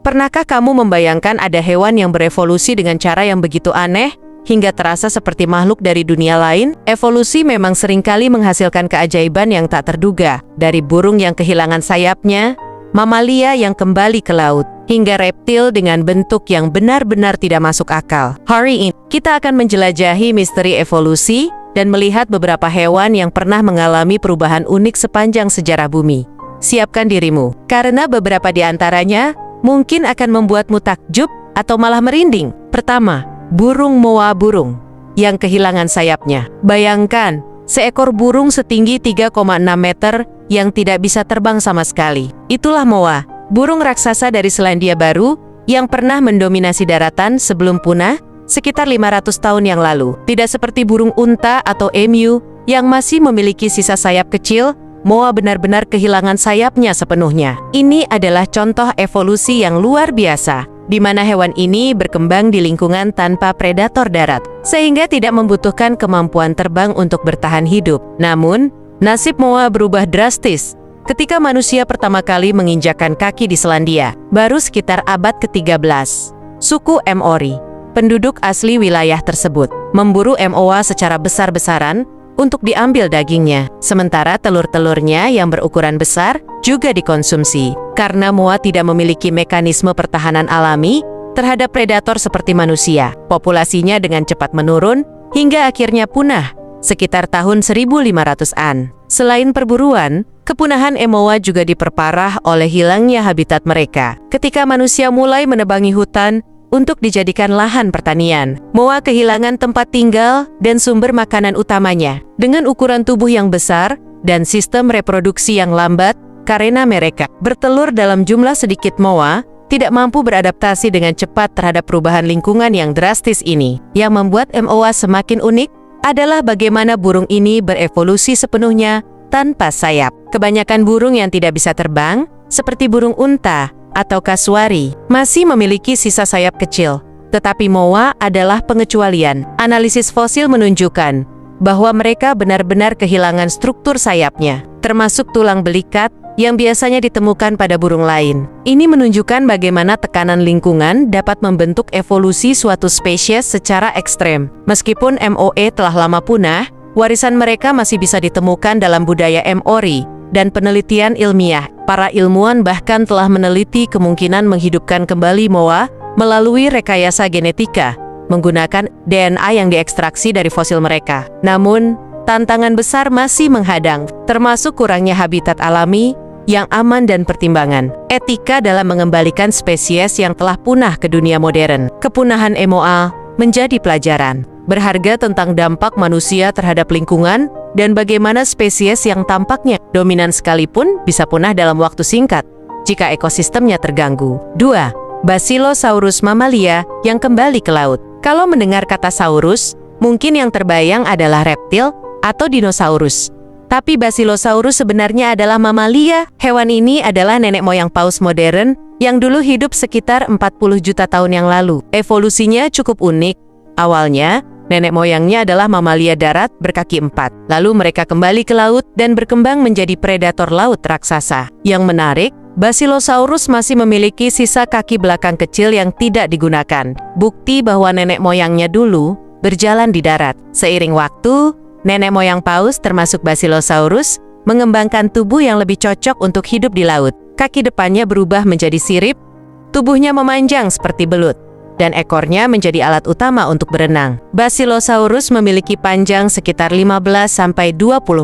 Pernahkah kamu membayangkan ada hewan yang berevolusi dengan cara yang begitu aneh, hingga terasa seperti makhluk dari dunia lain? Evolusi memang seringkali menghasilkan keajaiban yang tak terduga, dari burung yang kehilangan sayapnya, mamalia yang kembali ke laut, hingga reptil dengan bentuk yang benar-benar tidak masuk akal. Hari ini, kita akan menjelajahi misteri evolusi dan melihat beberapa hewan yang pernah mengalami perubahan unik sepanjang sejarah bumi. Siapkan dirimu, karena beberapa di antaranya mungkin akan membuatmu takjub atau malah merinding. Pertama, burung moa burung yang kehilangan sayapnya. Bayangkan, seekor burung setinggi 3,6 meter yang tidak bisa terbang sama sekali. Itulah moa, burung raksasa dari Selandia Baru yang pernah mendominasi daratan sebelum punah sekitar 500 tahun yang lalu. Tidak seperti burung unta atau emu yang masih memiliki sisa sayap kecil, moa benar-benar kehilangan sayapnya sepenuhnya. Ini adalah contoh evolusi yang luar biasa, di mana hewan ini berkembang di lingkungan tanpa predator darat, sehingga tidak membutuhkan kemampuan terbang untuk bertahan hidup. Namun, nasib moa berubah drastis ketika manusia pertama kali menginjakkan kaki di Selandia, baru sekitar abad ke-13. Suku Maori, penduduk asli wilayah tersebut, memburu moa secara besar-besaran untuk diambil dagingnya, sementara telur-telurnya yang berukuran besar juga dikonsumsi. Karena moa tidak memiliki mekanisme pertahanan alami terhadap predator seperti manusia, populasinya dengan cepat menurun hingga akhirnya punah sekitar tahun 1500-an. Selain perburuan, kepunahan moa juga diperparah oleh hilangnya habitat mereka. Ketika manusia mulai menebangi hutan untuk dijadikan lahan pertanian, moa kehilangan tempat tinggal dan sumber makanan utamanya. Dengan ukuran tubuh yang besar dan sistem reproduksi yang lambat, karena mereka bertelur dalam jumlah sedikit, moa tidak mampu beradaptasi dengan cepat terhadap perubahan lingkungan yang drastis ini. Yang membuat moa semakin unik adalah bagaimana burung ini berevolusi sepenuhnya tanpa sayap. Kebanyakan burung yang tidak bisa terbang, seperti burung unta atau kasuari, masih memiliki sisa sayap kecil. Tetapi moa adalah pengecualian. Analisis fosil menunjukkan bahwa mereka benar-benar kehilangan struktur sayapnya, termasuk tulang belikat yang biasanya ditemukan pada burung lain. Ini menunjukkan bagaimana tekanan lingkungan dapat membentuk evolusi suatu spesies secara ekstrem. Meskipun moa telah lama punah, warisan mereka masih bisa ditemukan dalam budaya Maori dan penelitian ilmiah. Para ilmuwan bahkan telah meneliti kemungkinan menghidupkan kembali moa melalui rekayasa genetika, menggunakan DNA yang diekstraksi dari fosil mereka. Namun, tantangan besar masih menghadang, termasuk kurangnya habitat alami yang aman dan pertimbangan etika dalam mengembalikan spesies yang telah punah ke dunia modern. Kepunahan moa menjadi pelajaran berharga tentang dampak manusia terhadap lingkungan dan bagaimana spesies yang tampaknya dominan sekalipun bisa punah dalam waktu singkat jika ekosistemnya terganggu. 2. Basilosaurus mamalia yang kembali ke laut. Kalau mendengar kata saurus, mungkin yang terbayang adalah reptil atau dinosaurus. Tapi Basilosaurus sebenarnya adalah mamalia. Hewan ini adalah nenek moyang paus modern yang dulu hidup sekitar 40 juta tahun yang lalu. Evolusinya cukup unik. Awalnya, nenek moyangnya adalah mamalia darat berkaki 4. Lalu mereka kembali ke laut dan berkembang menjadi predator laut raksasa. Yang menarik, Basilosaurus masih memiliki sisa kaki belakang kecil yang tidak digunakan. Bukti bahwa nenek moyangnya dulu berjalan di darat. Seiring waktu, nenek moyang paus termasuk Basilosaurus mengembangkan tubuh yang lebih cocok untuk hidup di laut. Kaki depannya berubah menjadi sirip, tubuhnya memanjang seperti belut, dan ekornya menjadi alat utama untuk berenang. Basilosaurus memiliki panjang sekitar 15-20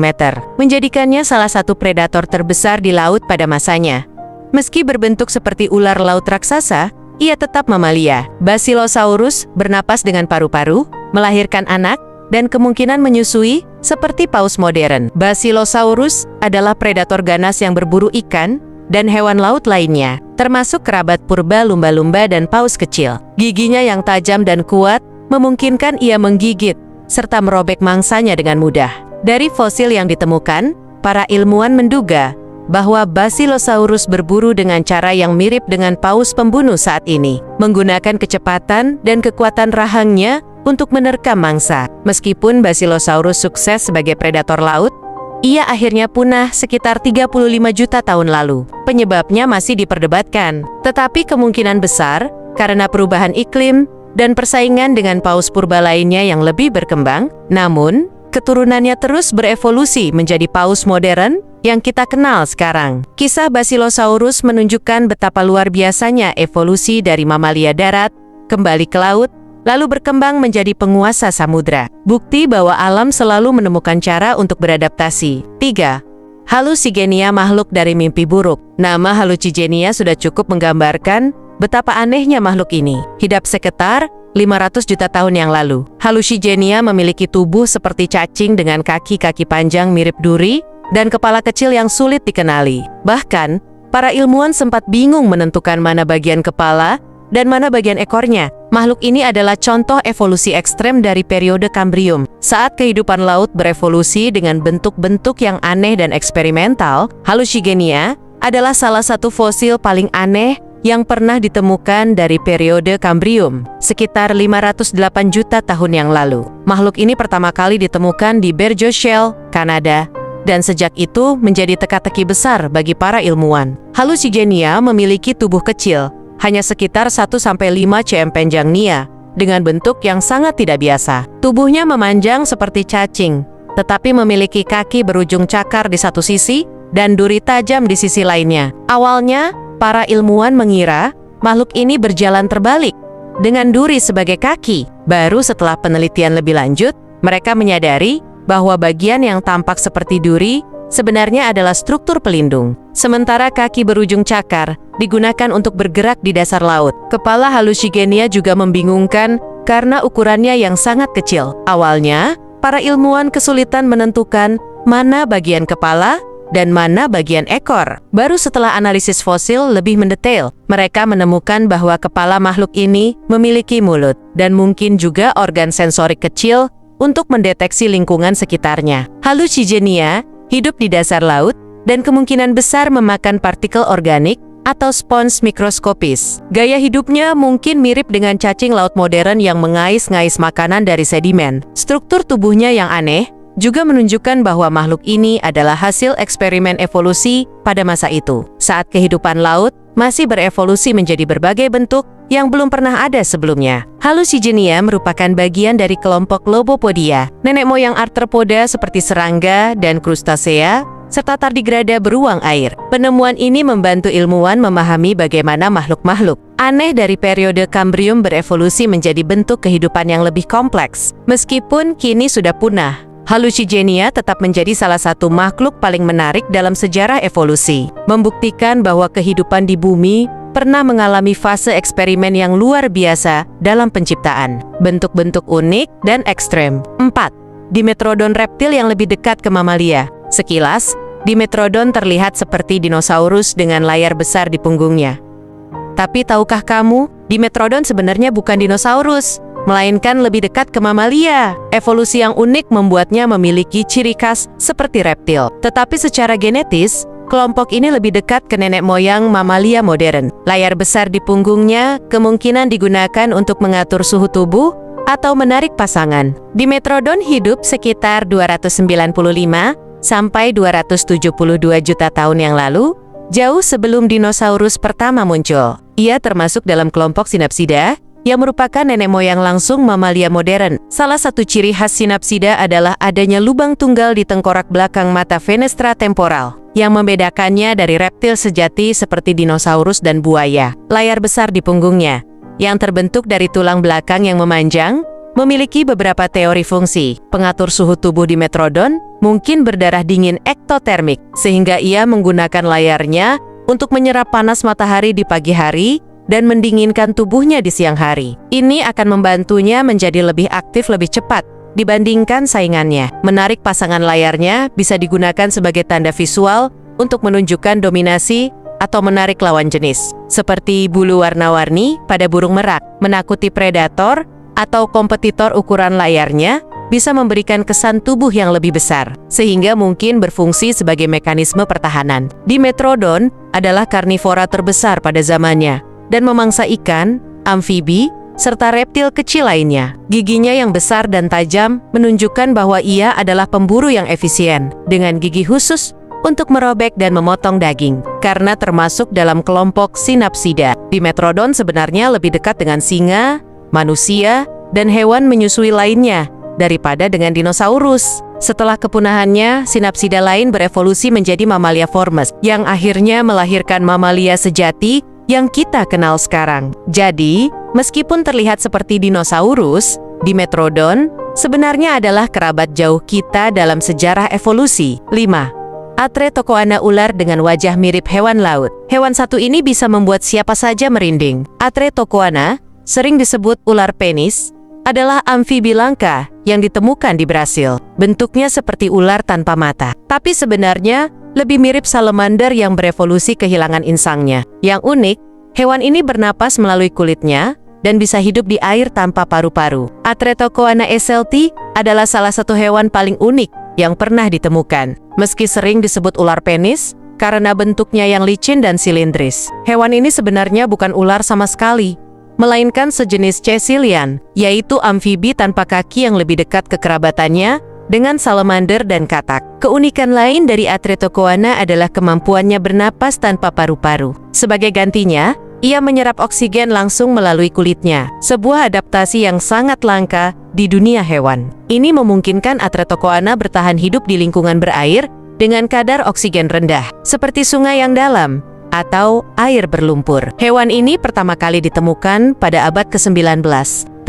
meter, menjadikannya salah satu predator terbesar di laut pada masanya. Meski berbentuk seperti ular laut raksasa, ia tetap mamalia. Basilosaurus bernapas dengan paru-paru, melahirkan anak, dan kemungkinan menyusui seperti paus modern. Basilosaurus adalah predator ganas yang berburu ikan dan hewan laut lainnya, termasuk kerabat purba lumba-lumba dan paus kecil. Giginya yang tajam dan kuat memungkinkan ia menggigit serta merobek mangsanya dengan mudah. Dari fosil yang ditemukan, para ilmuwan menduga bahwa Basilosaurus berburu dengan cara yang mirip dengan paus pembunuh saat ini, menggunakan kecepatan dan kekuatan rahangnya untuk menerkam mangsa. Meskipun Basilosaurus sukses sebagai predator laut, ia akhirnya punah sekitar 35 juta tahun lalu. Penyebabnya masih diperdebatkan, tetapi kemungkinan besar karena perubahan iklim dan persaingan dengan paus purba lainnya yang lebih berkembang. Namun, keturunannya terus berevolusi menjadi paus modern yang kita kenal sekarang. Kisah Basilosaurus menunjukkan betapa luar biasanya evolusi dari mamalia darat, kembali ke laut, lalu berkembang menjadi penguasa samudra. Bukti bahwa alam selalu menemukan cara untuk beradaptasi. 3. Hallucigenia, makhluk dari mimpi buruk. Nama Hallucigenia sudah cukup menggambarkan betapa anehnya makhluk ini. Hidup sekitar 500 juta tahun yang lalu. Hallucigenia memiliki tubuh seperti cacing dengan kaki-kaki panjang mirip duri dan kepala kecil yang sulit dikenali. Bahkan, para ilmuwan sempat bingung menentukan mana bagian kepala dan mana bagian ekornya. Makhluk ini adalah contoh evolusi ekstrem dari periode Kambrium. Saat kehidupan laut berevolusi dengan bentuk-bentuk yang aneh dan eksperimental, Hallucigenia adalah salah satu fosil paling aneh yang pernah ditemukan dari periode Kambrium, sekitar 508 juta tahun yang lalu. Makhluk ini pertama kali ditemukan di Bergen-op-Zoom, Kanada, dan sejak itu menjadi teka-teki besar bagi para ilmuwan. Hallucigenia memiliki tubuh kecil, hanya sekitar 1-5 cm panjangnya, dengan bentuk yang sangat tidak biasa. Tubuhnya memanjang seperti cacing, tetapi memiliki kaki berujung cakar di satu sisi dan duri tajam di sisi lainnya. Awalnya, para ilmuwan mengira makhluk ini berjalan terbalik, dengan duri sebagai kaki. Baru setelah penelitian lebih lanjut, mereka menyadari bahwa bagian yang tampak seperti duri sebenarnya adalah struktur pelindung. Sementara kaki berujung cakar digunakan untuk bergerak di dasar laut. Kepala Hallucigenia juga membingungkan karena ukurannya yang sangat kecil. Awalnya, para ilmuwan kesulitan menentukan mana bagian kepala dan mana bagian ekor. Baru setelah analisis fosil lebih mendetail, mereka menemukan bahwa kepala makhluk ini memiliki mulut dan mungkin juga organ sensorik kecil untuk mendeteksi lingkungan sekitarnya. Hallucigenia hidup di dasar laut dan kemungkinan besar memakan partikel organik atau spons mikroskopis. Gaya hidupnya mungkin mirip dengan cacing laut modern yang mengais-ngais makanan dari sedimen. Struktur tubuhnya yang aneh juga menunjukkan bahwa makhluk ini adalah hasil eksperimen evolusi pada masa itu, saat kehidupan laut masih berevolusi menjadi berbagai bentuk yang belum pernah ada sebelumnya. Hallucigenia merupakan bagian dari kelompok Lobopodia, nenek moyang arthropoda seperti serangga dan krustasea, serta tardigrada beruang air. Penemuan ini membantu ilmuwan memahami bagaimana makhluk-makhluk aneh dari periode Kambrium berevolusi menjadi bentuk kehidupan yang lebih kompleks. Meskipun kini sudah punah, Hallucigenia tetap menjadi salah satu makhluk paling menarik dalam sejarah evolusi, membuktikan bahwa kehidupan di bumi pernah mengalami fase eksperimen yang luar biasa dalam penciptaan, bentuk-bentuk unik dan ekstrem. 4. Dimetrodon, reptil yang lebih dekat ke mamalia. Sekilas, Dimetrodon terlihat seperti dinosaurus dengan layar besar di punggungnya. Tapi tahukah kamu, Dimetrodon sebenarnya bukan dinosaurus, melainkan lebih dekat ke mamalia. Evolusi yang unik membuatnya memiliki ciri khas seperti reptil. Tetapi secara genetis, kelompok ini lebih dekat ke nenek moyang mamalia modern. Layar besar di punggungnya kemungkinan digunakan untuk mengatur suhu tubuh atau menarik pasangan. Dimetrodon hidup sekitar 295 sampai 272 juta tahun yang lalu, jauh sebelum dinosaurus pertama muncul. Ia termasuk dalam kelompok Synapsida, yang merupakan nenek moyang langsung mamalia modern. Salah satu ciri khas Synapsida adalah adanya lubang tunggal di tengkorak belakang mata fenestra temporal, yang membedakannya dari reptil sejati seperti dinosaurus dan buaya. Layar besar di punggungnya, yang terbentuk dari tulang belakang yang memanjang, memiliki beberapa teori fungsi. Pengatur suhu tubuh Dimetrodon mungkin berdarah dingin ektotermik, sehingga ia menggunakan layarnya untuk menyerap panas matahari di pagi hari dan mendinginkan tubuhnya di siang hari. Ini akan membantunya menjadi lebih aktif lebih cepat dibandingkan saingannya. Menarik pasangan layarnya bisa digunakan sebagai tanda visual untuk menunjukkan dominasi atau menarik lawan jenis, seperti bulu warna-warni pada burung merak. Menakuti predator atau kompetitor, ukuran layarnya bisa memberikan kesan tubuh yang lebih besar, sehingga mungkin berfungsi sebagai mekanisme pertahanan. Dimetrodon adalah karnivora terbesar pada zamannya dan memangsa ikan, amfibi, serta reptil kecil lainnya. Giginya yang besar dan tajam menunjukkan bahwa ia adalah pemburu yang efisien, dengan gigi khusus untuk merobek dan memotong daging, karena termasuk dalam kelompok Synapsida. Dimetrodon sebenarnya lebih dekat dengan singa, manusia, dan hewan menyusui lainnya daripada dengan dinosaurus. Setelah kepunahannya, Synapsida lain berevolusi menjadi Mamalia Formans, yang akhirnya melahirkan mamalia sejati yang kita kenal sekarang. Jadi, meskipun terlihat seperti dinosaurus, Dimetrodon sebenarnya adalah kerabat jauh kita dalam sejarah evolusi. 5. Atretokoana, ular dengan wajah mirip hewan laut. Hewan satu ini bisa membuat siapa saja merinding. Atretokoana, sering disebut ular penis, adalah amfibi langka yang ditemukan di Brasil. Bentuknya seperti ular tanpa mata, tapi sebenarnya lebih mirip salamander yang berevolusi kehilangan insangnya. Yang unik, hewan ini bernapas melalui kulitnya dan bisa hidup di air tanpa paru-paru. Atretokoana SLT adalah salah satu hewan paling unik yang pernah ditemukan. Meski sering disebut ular penis karena bentuknya yang licin dan silindris, hewan ini sebenarnya bukan ular sama sekali, melainkan sejenis caecilian, yaitu amfibi tanpa kaki yang lebih dekat kekerabatannya dengan salamander dan katak. Keunikan lain dari Atretokoana adalah kemampuannya bernapas tanpa paru-paru. Sebagai gantinya, ia menyerap oksigen langsung melalui kulitnya, sebuah adaptasi yang sangat langka di dunia hewan. Ini memungkinkan Atretokoana bertahan hidup di lingkungan berair dengan kadar oksigen rendah, seperti sungai yang dalam atau air berlumpur. Hewan ini pertama kali ditemukan pada abad ke-19,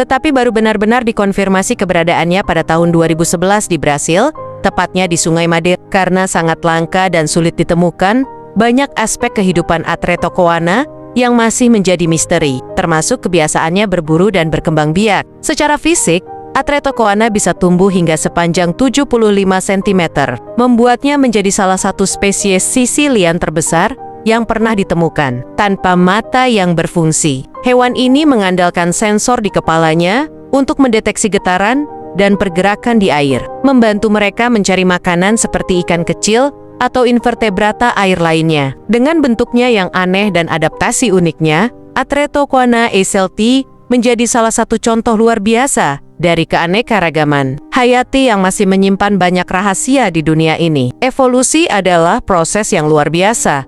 tetapi baru benar-benar dikonfirmasi keberadaannya pada tahun 2011 di Brasil, tepatnya di Sungai Madeira. Karena sangat langka dan sulit ditemukan, banyak aspek kehidupan Atretokoana yang masih menjadi misteri, termasuk kebiasaannya berburu dan berkembang biak. Secara fisik, Atretokoana bisa tumbuh hingga sepanjang 75 cm, membuatnya menjadi salah satu spesies sisilian terbesar yang pernah ditemukan. Tanpa mata yang berfungsi, hewan ini mengandalkan sensor di kepalanya untuk mendeteksi getaran dan pergerakan di air, membantu mereka mencari makanan seperti ikan kecil atau invertebrata air lainnya. Dengan bentuknya yang aneh dan adaptasi uniknya, Atretokoana SLT menjadi salah satu contoh luar biasa dari keanekaragaman hayati yang masih menyimpan banyak rahasia di dunia ini. Evolusi adalah proses yang luar biasa,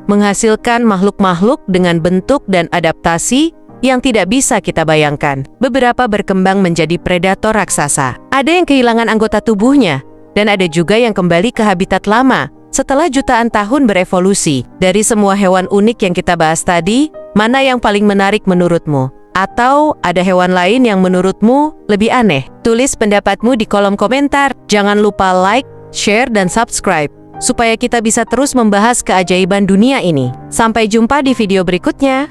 menghasilkan makhluk-makhluk dengan bentuk dan adaptasi yang tidak bisa kita bayangkan. Beberapa berkembang menjadi predator raksasa, ada yang kehilangan anggota tubuhnya, dan ada juga yang kembali ke habitat lama setelah jutaan tahun berevolusi. Dari semua hewan unik yang kita bahas tadi, mana yang paling menarik menurutmu? Atau ada hewan lain yang menurutmu lebih aneh? Tulis pendapatmu di kolom komentar. Jangan lupa like, share, dan subscribe supaya kita bisa terus membahas keajaiban dunia ini. Sampai jumpa di video berikutnya.